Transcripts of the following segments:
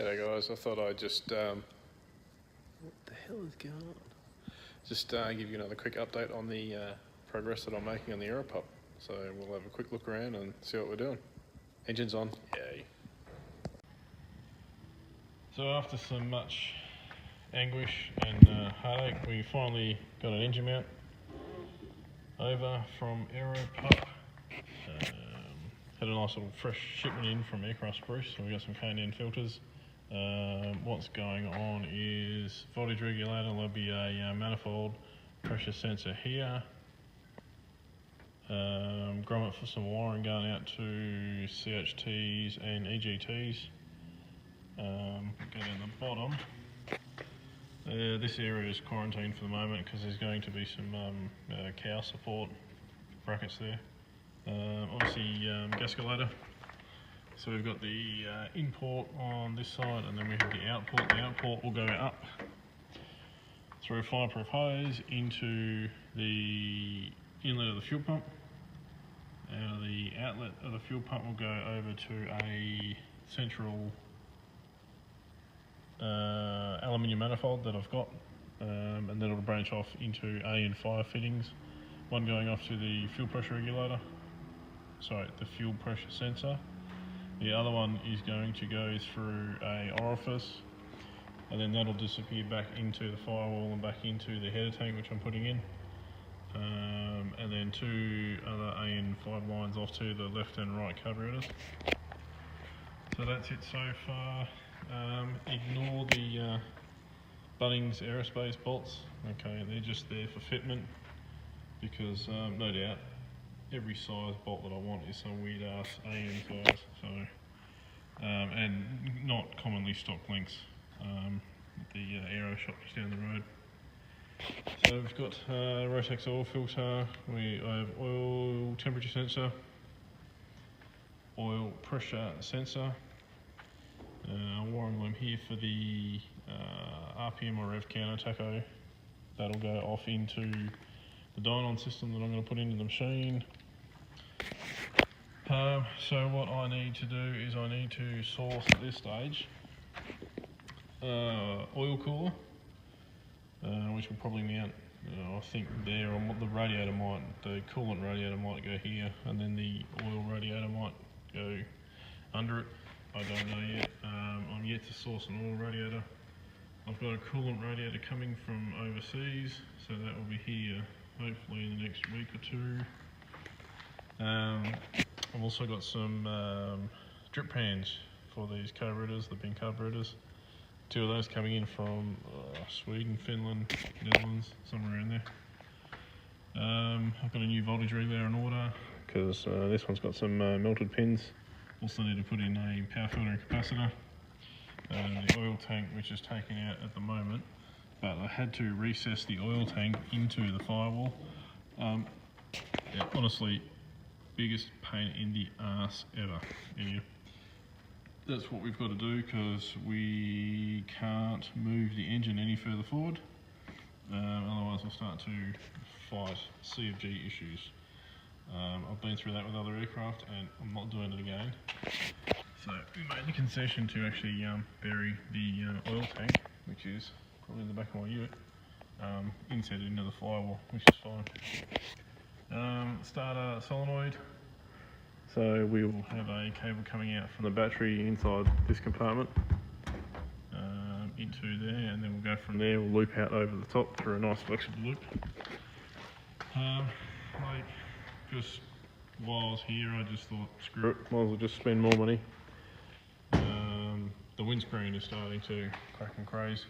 G'day guys, I thought I'd just, what the hell is going on? Just give you another quick update on the progress that I'm making on the Aeropup. So we'll have a quick look around and see what we're doing. Engine's on, yay. So after so much anguish and heartache, we finally got an engine mount over from Aeropup. Had a nice little fresh shipment in from Aircraft Spruce, so we got some K&N filters. What's going on is voltage regulator. There'll be a manifold pressure sensor here. Grommet for some wiring going out to CHTs and EGTs. Go down the bottom. This area is quarantined for the moment because there's going to be some cow support brackets there. Obviously gasculator. So we've got the import on this side, and then we have the output. The output will go up through a fireproof hose into the inlet of the fuel pump. The outlet of the fuel pump will go over to a central aluminium manifold that I've got, and then it'll branch off into A and 5 fittings. One going off to the fuel pressure regulator. Sorry, the fuel pressure sensor. The other one is going to go through a orifice, and then that'll disappear back into the firewall and back into the header tank, which I'm putting in. And then two other AN5 lines off to the left and right carburetors. So that's it so far. Ignore the Bunnings aerospace bolts. Okay, they're just there for fitment, because no doubt every size bolt that I want is some weird ass AN size, so and not commonly stock lengths at the aero shop just down the road. So we've got Rotex oil filter, I have oil temperature sensor, oil pressure sensor, wiring loom here for the RPM or rev counter tacho. That'll go off into the dynon system that I'm going to put into the machine. So what I need to do is I need to source at this stage oil cooler, which will probably mount, I think there on what the radiator might, the coolant radiator might go here, and then the oil radiator might go under it. I don't know yet. I'm yet to source an oil radiator. I've got a coolant radiator coming from overseas, so that will be here hopefully in the next week or two. I've also got some drip pans for these carburetors, the bin carburetors. Two of those coming in from Sweden, Finland, Netherlands, somewhere in there. I've got a new voltage regulator in order because this one's got some melted pins. Also need to put in a power filter and capacitor. The oil tank, which is taken out at the moment, but I had to recess the oil tank into the firewall. Yeah, honestly, biggest pain in the ass ever. Yeah. That's what we've got to do because we can't move the engine any further forward. Otherwise we'll start to fight CFG issues. I've been through that with other aircraft and I'm not doing it again. So we made the concession to actually bury the oil tank, which is probably in the back of my ute, inset into the firewall, which is fine. Starter solenoid. So we will have a cable coming out from the battery inside this compartment into there, and then we'll go from there. We'll loop out over the top through a nice flexible loop. Just while I was here, I just thought, screw it, might as well just spend more money. The windscreen is starting to crack and craze.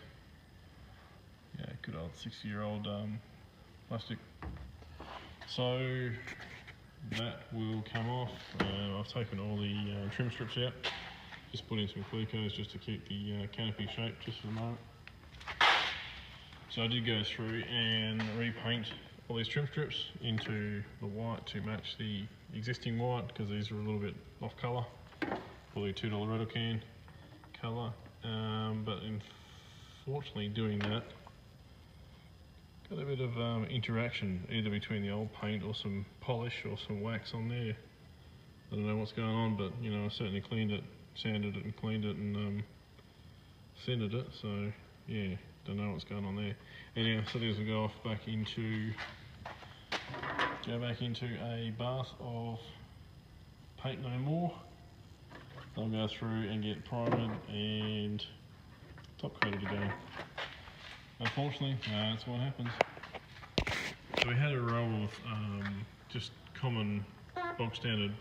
Yeah, good old 60-year-old plastic. So that will come off. I've taken all the trim strips out, just put in some clear coats just to keep the canopy shape just for the moment. So I did go through and repaint all these trim strips into the white to match the existing white, because these are a little bit off colour, probably a $2 rattle can colour, but unfortunately doing that got a bit of interaction either between the old paint or some polish or some wax on there. I don't know what's going on, but I certainly cleaned it, sanded it and cleaned it, and centered it, so yeah, don't know what's going on there. Anyhow, so these will go back into a bath of paint no more. I'll go through and get primed and top coated again. Unfortunately, that's what happens. So we had a row of just common bog standard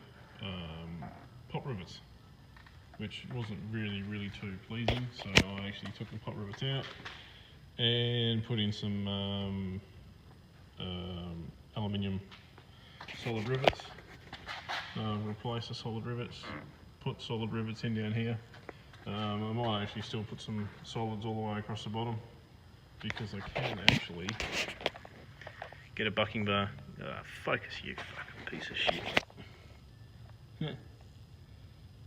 pop rivets, which wasn't really too pleasing, so I actually took the pop rivets out and put in some aluminium solid rivets. Replace the solid rivets, put solid rivets in down here. I might actually still put some solids all the way across the bottom, because I can actually get a bucking bar. Focus, you fucking piece of shit.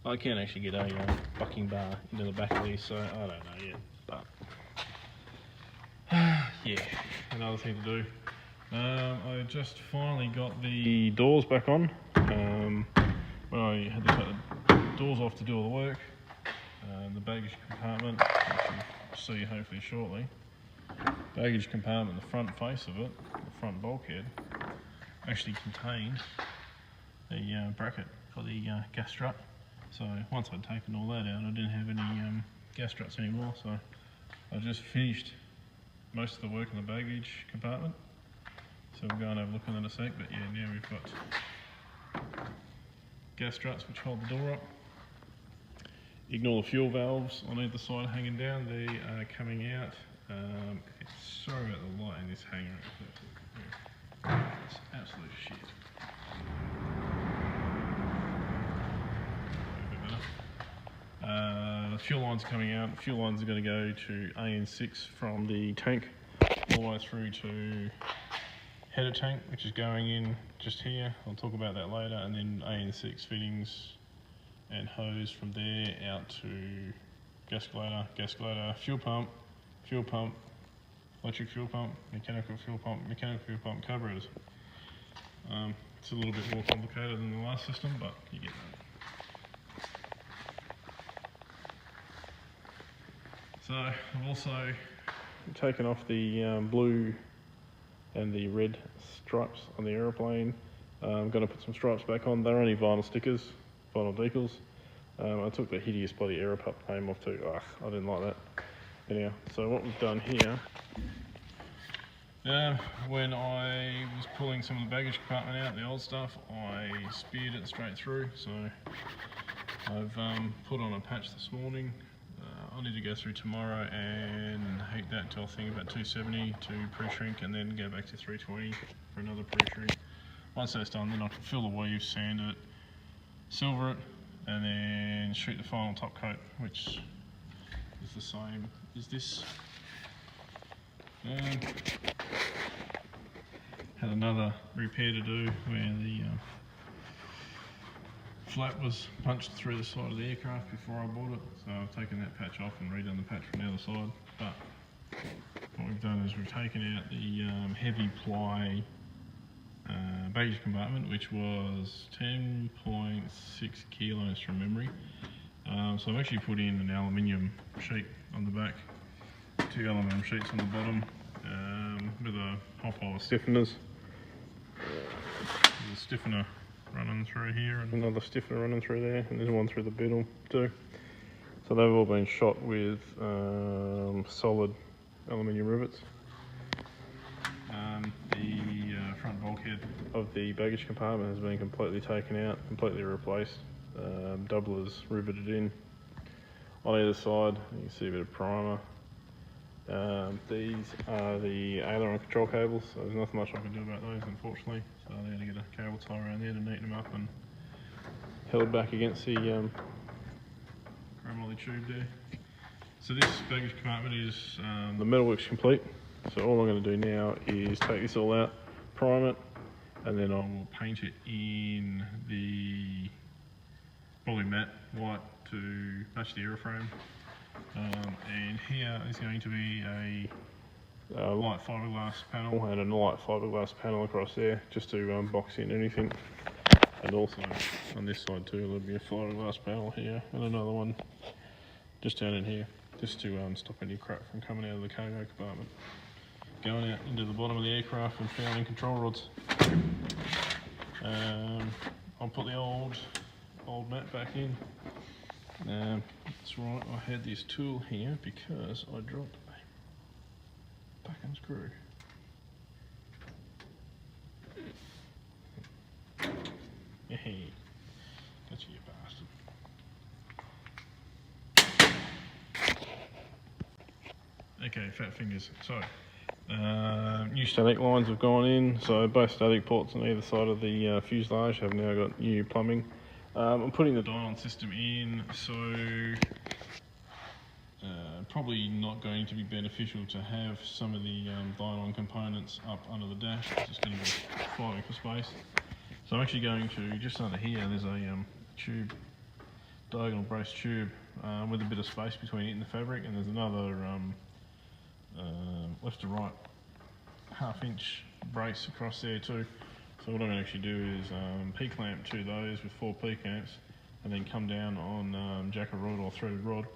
I can actually get a bucking bar into the back of these, so I don't know yet, but yeah, another thing to do. I just finally got the doors back on. When I had to cut the doors off to do all the work, the baggage compartment, which you'll see hopefully shortly, baggage compartment, the front face of it, the front bulkhead, actually contained a bracket for the gas strut. So once I'd taken all that out, I didn't have any gas struts anymore, so I just finished most of the work in the baggage compartment. So we'll go and have a look at that in a sec, but yeah, now we've got gas struts which hold the door up. Ignore the fuel valves on either side hanging down, they are coming out. Sorry about the light in this hangar, it's absolute shit. The fuel lines are coming out. Fuel lines are going to go to AN6 from the tank all the way through to header tank, which is going in just here. I'll talk about that later. And then AN6 fittings and hose from there out to gascolator, fuel pump, electric fuel pump, mechanical fuel pump, carburetors. It's a little bit more complicated than the last system, but you get that. So I've also taken off the blue and the red stripes on the aeroplane. I'm going to put some stripes back on. They're only vinyl stickers, vinyl decals. I took the hideous bloody Aeropup name off too. Ugh, I didn't like that. Anyhow, so what we've done here, when I was pulling some of the baggage compartment out, the old stuff, I speared it straight through. So I've put on a patch this morning. I need to go through tomorrow and heat that till I think about 270 to pre-shrink, and then go back to 320 for another pre-shrink. Once that's done, then I can fill the weave, sand it, silver it, and then shoot the final top coat, which is the same as this. Had another repair to do where the flap was punched through the side of the aircraft before I bought it, so I've taken that patch off and redone the patch from the other side. But what we've done is we've taken out the heavy ply baggage compartment, which was 10.6 kilos from memory. So I've actually put in an aluminium sheet on the back, 2 aluminium sheets on the bottom, with a hot pile of stiffeners. There's a stiffener running through here and another stiffener running through there, and there's one through the middle too. So they've all been shot with solid aluminium rivets. The front bulkhead of the baggage compartment has been completely taken out, completely replaced. Doublers riveted in on either side. You can see a bit of primer. These are the aileron control cables, so there's nothing much I can do about those, unfortunately. So I need to get a cable tie around there to neaten them up and held back against the chromoly tube there. So this baggage compartment is the metalwork's complete. So all I'm going to do now is take this all out, prime it, and then I will paint it in the poly matte white to match the airframe. And here is going to be a light fiberglass panel and a light fiberglass panel across there, just to box in anything. And also on this side too, there'll be a fiberglass panel here and another one just down in here. just to stop any crap from coming out of the cargo compartment, going out into the bottom of the aircraft and fouling control rods. I'll put the old mat back in. That's right, I had this tool here because I dropped a fucking screw. Hey, gotcha, you bastard. Okay, fat fingers. So, new static lines have gone in, so both static ports on either side of the fuselage have now got new plumbing. I'm putting the die-on system in, so probably not going to be beneficial to have some of the die-on components up under the dash. It's just going to be fighting for space. So I'm actually going to, just under here, there's a tube, diagonal brace tube with a bit of space between it and the fabric, and there's another left to right half-inch brace across there too. So what I'm going to actually do is P-clamp to those with 4 P-clamps, and then come down on jacket rod or threaded rod,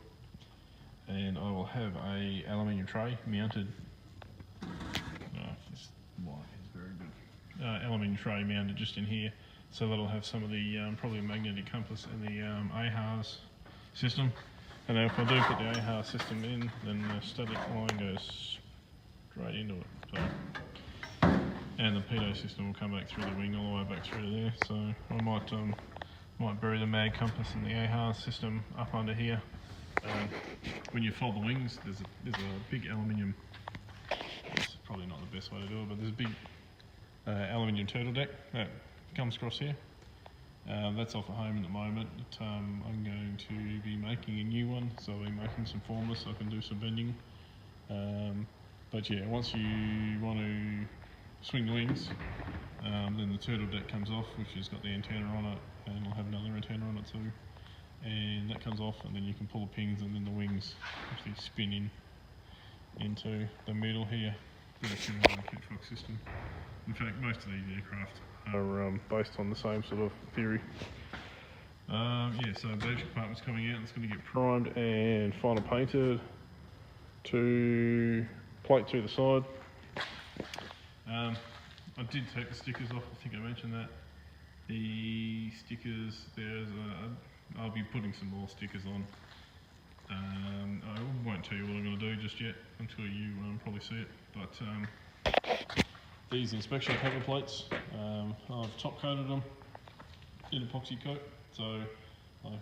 and I will have a aluminium tray mounted. This light is very good. Aluminium tray mounted just in here, so that'll have some of the probably a magnetic compass and the AHARS system. And then if I do put the AHARS system in, then the static line goes straight into it. So, and the pitot system will come back through the wing all the way back through to there. So I might bury the mag compass and the AHARS system up under here. When you fold the wings, there's a big aluminium. It's probably not the best way to do it, but there's a big aluminium turtle deck that comes across here. That's off at home at the moment. I'm going to be making a new one, so I'll be making some formless so I can do some bending. But yeah, once you want to swing the wings, then the turtle deck comes off, which has got the antenna on it, and it'll have another antenna on it too. And that comes off, and then you can pull the pins, and then the wings actually spin into the middle here. Very similar to the Kitfox system. In fact, most of these aircraft are based on the same sort of theory. Yeah, so the engine compartment's coming out. It's going to get primed and final painted to plate through the side. I did take the stickers off. I think I mentioned that. The stickers, I'll be putting some more stickers on. I won't tell you what I'm going to do just yet until you probably see it. But these inspection cover plates, I've top coated them in epoxy coat. So I've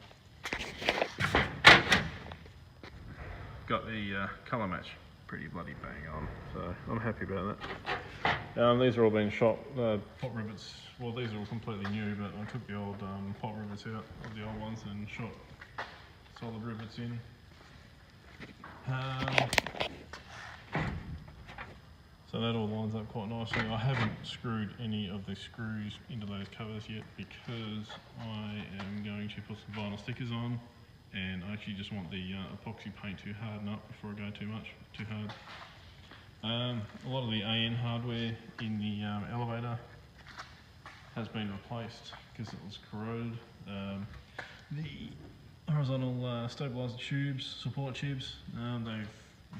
got the colour match pretty bloody bang on. So I'm happy about that. These are all being shot, pot rivets. Well, these are all completely new, but I took the old pot rivets out of the old ones and shot solid rivets in. So that all lines up quite nicely. I haven't screwed any of the screws into those covers yet because I am going to put some vinyl stickers on, and I actually just want the epoxy paint to harden up before I go too hard. A lot of the AN hardware in the elevator has been replaced because it was corroded. The horizontal stabiliser tubes, support tubes, I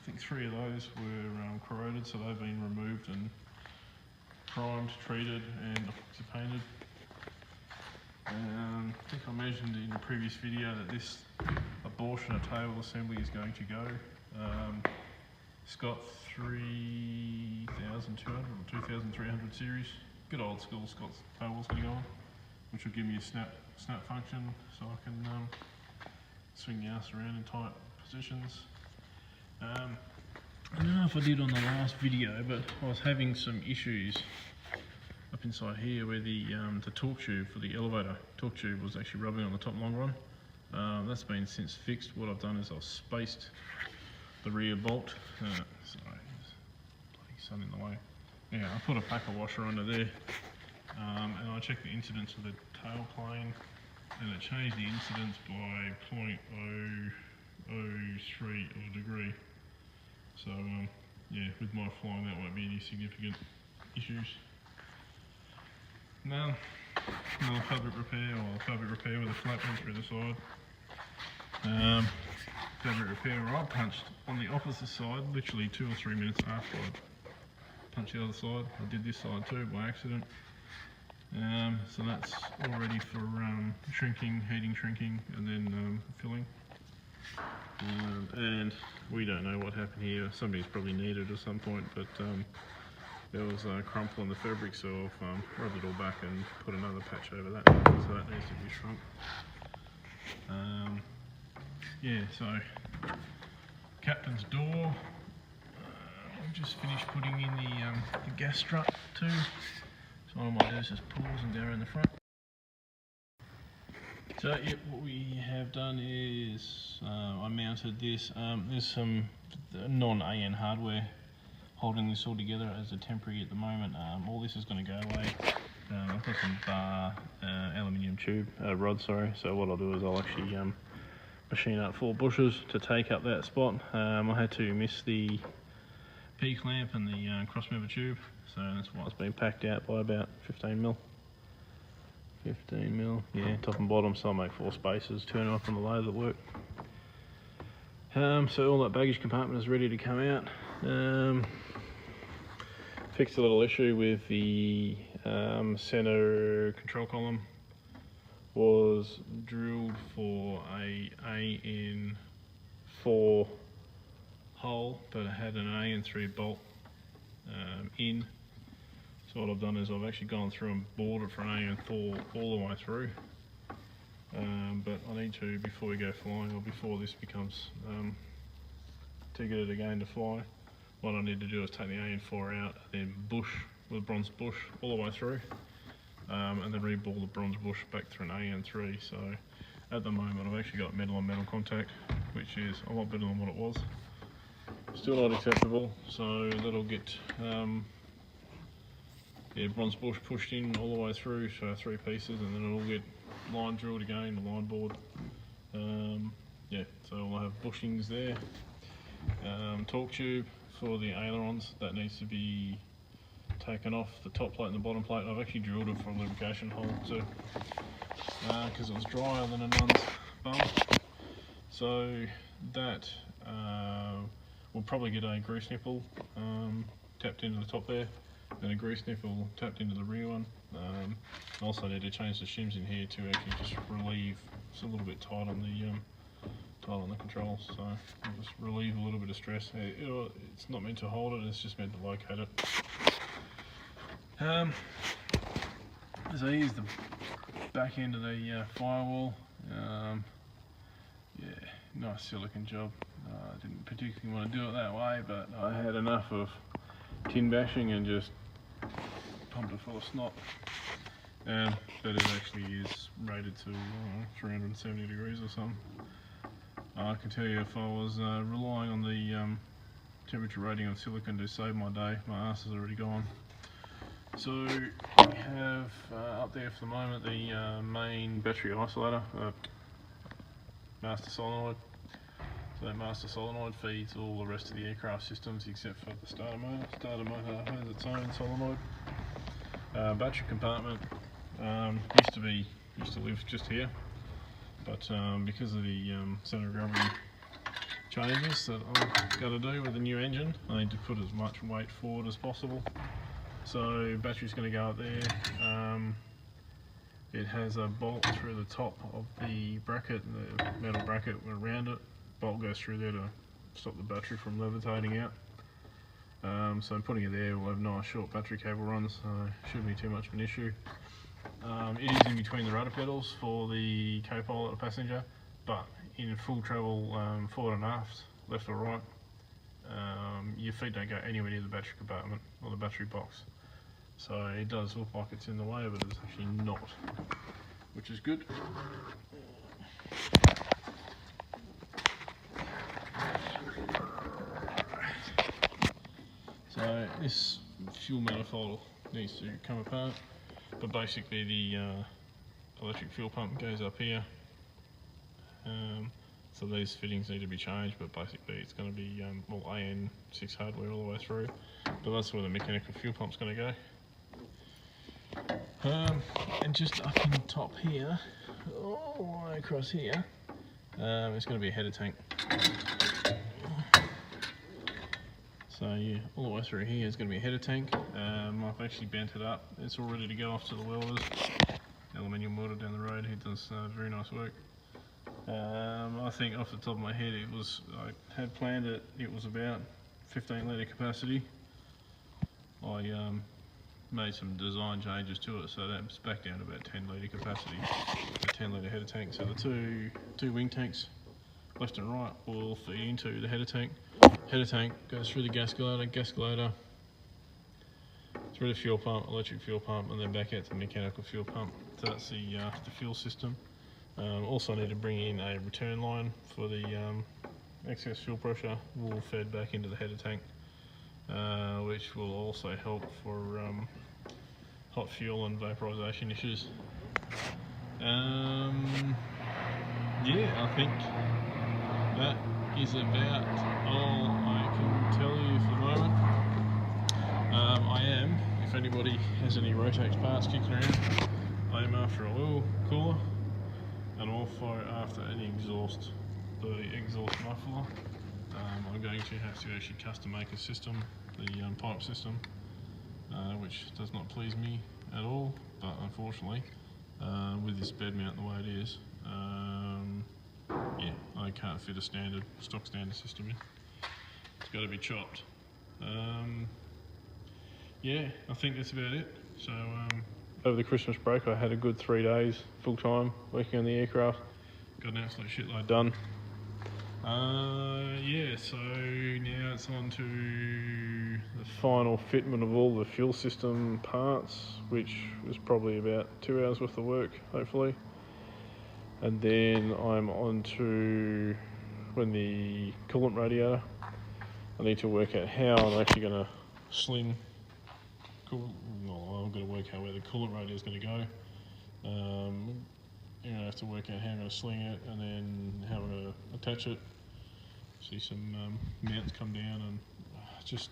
think 3 of those were corroded, so they've been removed and primed, treated and epoxy painted. I think I mentioned in the previous video that this abortion of table assembly is going to go. It's got 3200 or 2300 series. Good old school Scott's tables going on, which will give me a snap function so I can swing the ass around in tight positions. I don't know if I did on the last video, but I was having some issues up inside here where the torque tube for the elevator torque tube was actually rubbing on the top long run. That's been since fixed. What I've done is I've spaced the rear bolt. Sorry, there's bloody sun in the way. Yeah, I put a packer washer under there, and I checked the incidence of the tail plane, and it changed the incidence by 0.003 of a degree. So yeah, with my flying that won't be any significant issues. Now, another fabric repair with a flap went through the side. Fabric repair, I punched on the opposite side literally 2 or 3 minutes after I punched the other side. I did this side too by accident. So that's all ready for shrinking, heating, shrinking, and then filling. And we don't know what happened here. Somebody's probably kneaded it at some point, but there was a crumple on the fabric, so I've rubbed it all back and put another patch over that, so that needs to be shrunk. Yeah, so captain's door. I've just finished putting in the gas strut too. So all I might do is just pause and go around the front. So yeah, what we have done is I mounted this. There's some non-AN hardware holding this all together as a temporary at the moment. All this is going to go away. I've got some bar aluminium tube rod, sorry. So what I'll do is I'll actually machine up 4 bushes to take up that spot. I had to miss the P-clamp and the cross member tube, so that's why it's been packed out by about 15 mil. 15 mil, yeah, top and bottom, so I'll make 4 spaces, turn off on the lathe at work. So all that baggage compartment is ready to come out. Fixed a little issue with the center control column. Was drilled for a AN4 hole, but it had an AN3 bolt in. So what I've done is I've actually gone through and bored it for an AN4 all the way through. But I need to, before we go flying, or before this becomes ticketed again to fly, what I need to do is take the AN4 out and then bush with bronze bush all the way through. And then re-ball the bronze bush back through an AN3. So at the moment I've actually got metal on metal contact, which is a lot better than what it was. Still not acceptable, so that'll get bronze bush pushed in all the way through, so 3 pieces, and then it'll get line drilled again, the line bored. So I'll have bushings there. Torque tube for the ailerons, that needs to be taken off the top plate and the bottom plate. I've actually drilled it for a lubrication hole too, because it was drier than a nun's bum. So that we'll probably get a grease nipple tapped into the top there, then a grease nipple tapped into the rear one. Also need to change the shims in here to actually just relieve, it's a little bit tight on the controls, so I'll just relieve a little bit of stress. It's not meant to hold it, it's just meant to locate it. So here's the back end of the firewall. Yeah, nice silicon job. I didn't particularly want to do it that way, but I had enough of tin bashing and just pumped it full of snot. But it actually is rated to 370 degrees or something. I can tell you, if I was relying on the temperature rating on silicon to save my day, my ass is already gone. So we have up there for the moment the main battery isolator, master solenoid. So that master solenoid feeds all the rest of the aircraft systems except for the starter motor. Starter motor has its own solenoid. Battery compartment used to live just here, but because of the centre of gravity changes that I've got to do with the new engine, I need to put as much weight forward as possible. So battery's going to go up there. It has a bolt through the top of the bracket, the metal bracket around it. Bolt goes through there to stop the battery from levitating out. So putting it there will have nice short battery cable runs, so shouldn't be too much of an issue. It is in between the rudder pedals for the co-pilot or passenger, but in full travel forward and aft, left or right, your feet don't go anywhere near the battery compartment or the battery box. So it does look like it's in the way, but it's actually not, which is good. So this fuel manifold needs to come apart, but basically the electric fuel pump goes up here. So these fittings need to be changed, but basically it's going to be all AN6 hardware all the way through. But that's where the mechanical fuel pump's going to go. And just up in the top here, all the way across here, It's going to be a header tank. So yeah, all the way through here is going to be a header tank. I've actually bent it up. It's all ready to go off to the welders. Aluminium welder down the road. He does very nice work. I think off the top of my head, I had planned it. It was about 15 litre capacity. I made some design changes to it, so that's back down to about 10 litre capacity. A 10 litre header tank. So the two wing tanks, left and right, will feed into the header tank. Header tank goes through the gasculator, through the fuel pump, electric fuel pump, and then back out to the mechanical fuel pump. So that's the fuel system. Also need to bring in a return line for the excess fuel pressure, will fed back into the header tank, which will also help for hot fuel and vaporisation issues. Yeah, I think that is about all I can tell you for the moment. I am, if anybody has any Rotax parts kicking around, I am after a oil cooler and also after any exhaust, the exhaust muffler. I'm going to have to actually custom make a system, the pipe system, which does not please me at all, but unfortunately with this bed mount the way it is, yeah, I can't fit a stock standard system in. It's got to be chopped. Yeah, I think that's about it. So over the Christmas break I had a good 3 days full time working on the aircraft. Got an absolute shitload done. Yeah, so now it's on to the final fitment of all the fuel system parts, which was probably about 2 hours worth of work, hopefully. And then I'm on to when the coolant radiator. I need to work out how I'm actually going to sling. Well, I've got to work out where the coolant radiator is going to go. I have to work out how I'm going to sling it and then how I'm going to attach it. See some mounts come down and just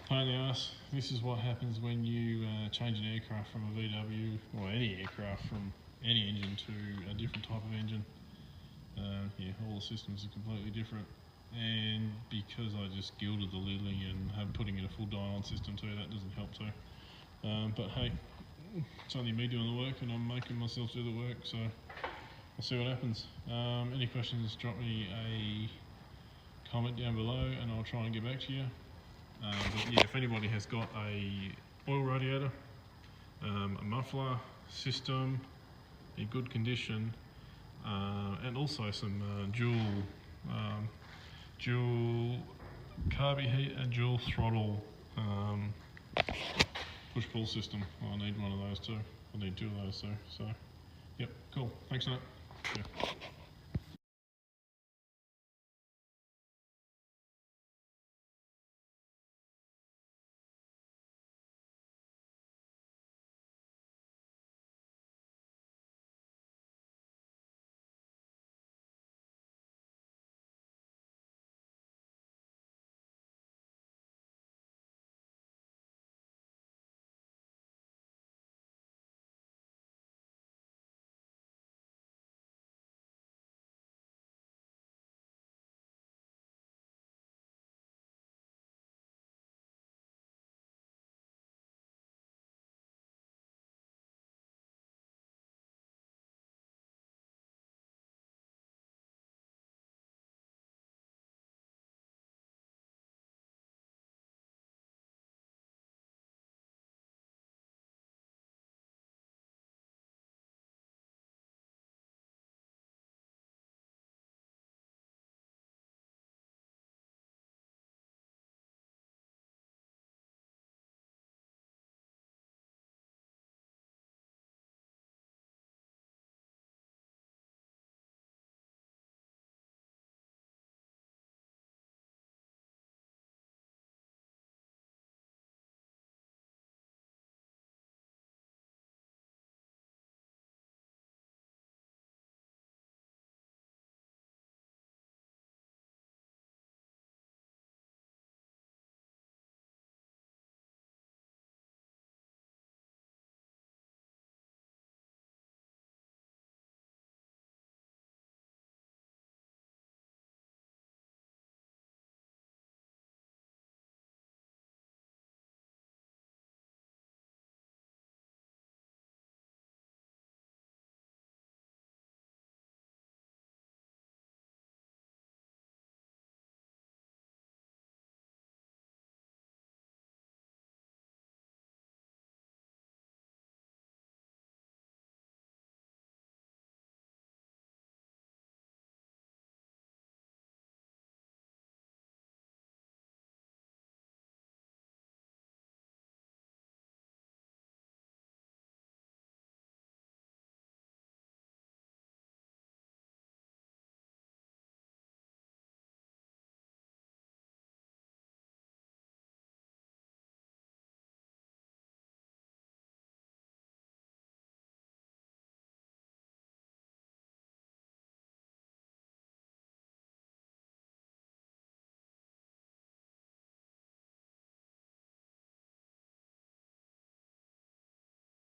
pain in the ass. This is what happens when you change an aircraft from a VW or any aircraft from any engine to a different type of engine. Yeah, all the systems are completely different, and because I just gilded the lidding and have putting in a full dial-on system too, that doesn't help too. But hey, it's only me doing the work and I'm making myself do the work, so we'll see what happens. Any questions, drop me a comment down below and I'll try and get back to you. But yeah, if anybody has got a oil radiator, a muffler system in good condition, and also some dual carby heat and dual throttle push-pull system. I need one of those too. I need two of those too. So, yep, cool. Thanks, Nat. Yeah.